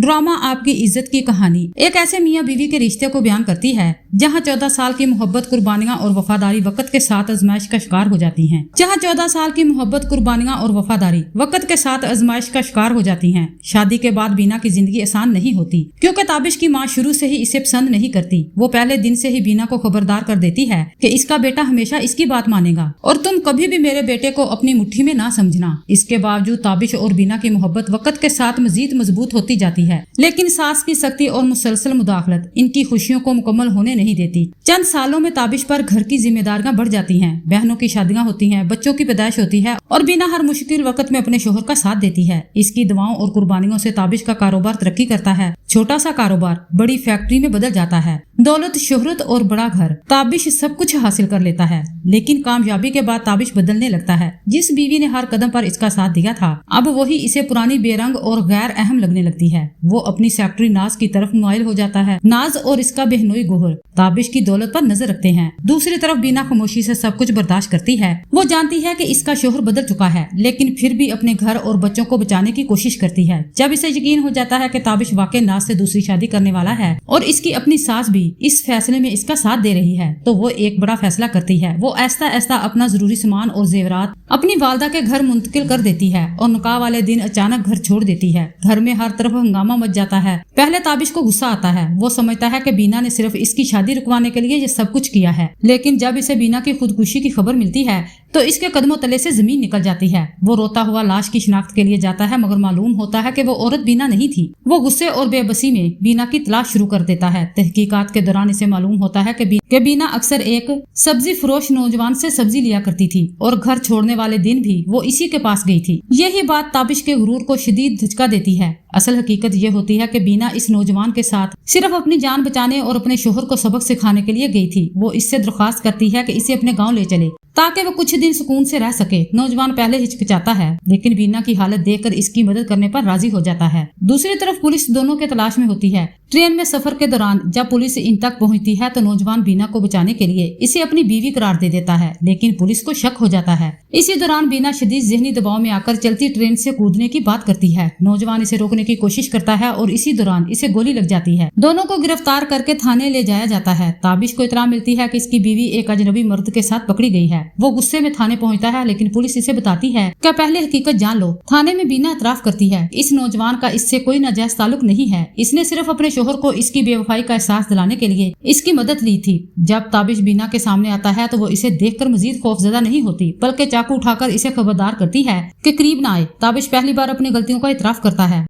Drama आपकी इज्जत की कहानी एक ऐसे मियाँ बीवी के रिश्ते को बयान करती है जहाँ 14 साल की मोहब्बत, कुर्बानियां और वफादारी वक्त के साथ आजमाइश का शिकार हो जाती हैं। जहाँ 14 साल की मोहब्बत, कुर्बानियां और वफादारी वक्त के साथ आजमाइश का शिकार हो जाती हैं। शादी के बाद बीना की जिंदगी आसान नहीं होती, क्योंकि ताबिश की माँ शुरू से ही इसे पसंद नहीं करती। वो पहले दिन से ही बीना को खबरदार कर देती है कि इसका बेटा हमेशा इसकी बात मानेगा और तुम कभी भी मेरे बेटे को अपनी मुट्ठी में ना समझना। इसके बावजूद ताबिश और बीना की मोहब्बत वक्त के साथ मजीद मजबूत होती जाती है, लेकिन सास की सख्ती और मुसलसल मुदाखलत इनकी खुशियों को मुकम्मल होने नहीं देती। चंद सालों में ताबिश पर घर की जिम्मेदारियां बढ़ जाती हैं। बहनों की शादियां होती हैं, बच्चों की पैदाइश होती है और बीना हर मुश्किल वक्त में अपने शोहर का साथ देती है। इसकी दुआओं और कुर्बानियों से ताबिश का कारोबार तरक्की करता है। छोटा सा कारोबार बड़ी फैक्ट्री में बदल जाता है। दौलत, शोहरत और बड़ा घर, ताबिश सब कुछ हासिल कर लेता है। लेकिन कामयाबी के बाद ताबिश बदलने लगता है। जिस बीवी ने हर कदम पर इसका साथ दिया था, अब वही इसे पुरानी, बेरंग और गैर अहम लगने लगती है। वो अपनी सेक्रेटरी नाज की तरफ माइल हो जाता है। नाज और इसका बेहनोई गोहर ताबिश की दौलत पर नजर रखते हैं। दूसरी तरफ बीना खामोशी से सब कुछ बर्दाश्त करती है। वो जानती है कि इसका शोहर बदल चुका है, लेकिन फिर भी अपने घर और बच्चों को बचाने की कोशिश करती है। जब इसे यकीन हो जाता है कि ताबिश वाकई नाज से दूसरी शादी करने वाला है और इसकी अपनी सास भी इस फैसले में इसका साथ दे रही है, तो वो एक बड़ा फैसला करती है। वो ऐसा ऐसा अपना जरूरी सामान और जेवरात अपनी वालदा के घर मुंतकिल कर देती है और निकाह वाले दिन अचानक घर छोड़ देती है। घर में हर तरफ हंगामा मच जाता है। पहले ताबिश को गुस्सा आता है। वो समझता है कि बीना ने सिर्फ इसकी शादी रुकवाने के लिए ये सब कुछ किया है, लेकिन जब इसे बीना की खुदकुशी की खबर मिलती है तो इसके कदमों तले से जमीन निकल जाती है। वो रोता हुआ लाश की शिनाख्त के लिए जाता है, मगर मालूम होता है कि वो औरत बीना नहीं थी। वो गुस्से और बेबसी में बीना की तलाश शुरू कर देता है। तहकीकात के दौरान इसे मालूम होता है कि बीना अक्सर एक सब्जी फरोश नौजवान से सब्जी लिया करती थी और घर छोड़ने वाले दिन भी वो इसी के पास गई थी। यही बात ताबिश के गुरूर को शदीद धचका देती है। असल हकीकत ये होती है कि बीना इस नौजवान के साथ सिर्फ अपनी जान बचाने और अपने शोहर को सबक सिखाने के लिए गई थी। वो इससे दरख्वास्त करती है कि इसे अपने गांव ले चले ताकि वो कुछ दिन सुकून से रह सके। नौजवान पहले हिचकिचाता है, लेकिन बीना की हालत देखकर इसकी मदद करने पर राजी हो जाता है। दूसरी तरफ पुलिस दोनों के तलाश में होती है। ट्रेन में सफर के दौरान जब पुलिस इन तक पहुंचती है तो नौजवान बीना को बचाने के लिए इसे अपनी बीवी करार दे देता है, लेकिन पुलिस को शक हो जाता है। इसी दौरान बीना शदीद ज़हनी दबाव में आकर चलती ट्रेन से कूदने की बात करती है। नौजवान इसे रोकने की कोशिश करता है और इसी दौरान इसे गोली लग जाती है। दोनों को गिरफ्तार करके थाने ले जाया जाता है। ताबिश को इतला मिलती है कि इसकी बीवी एक अजनबी मर्द के साथ पकड़ी गई है। वो गुस्से में थाने पहुंचता है, लेकिन पुलिस इसे बताती है कि पहले हकीकत जान लो। थाने में बीना इतराफ करती है इस नौजवान का इससे कोई नाजायज ताल्लुक नहीं है। इसने सिर्फ अपने शोहर को इसकी बेवफाई का एहसास दिलाने के लिए इसकी मदद ली थी। जब ताबिश बीना के सामने आता है तो वो इसे देखकर मजीद खौफजदा नहीं होती, बल्कि चाकू उठाकर इसे खबरदार करती है कि करीब ना आए। ताबिश पहली बार अपनी गलतियों का इतराफ करता है।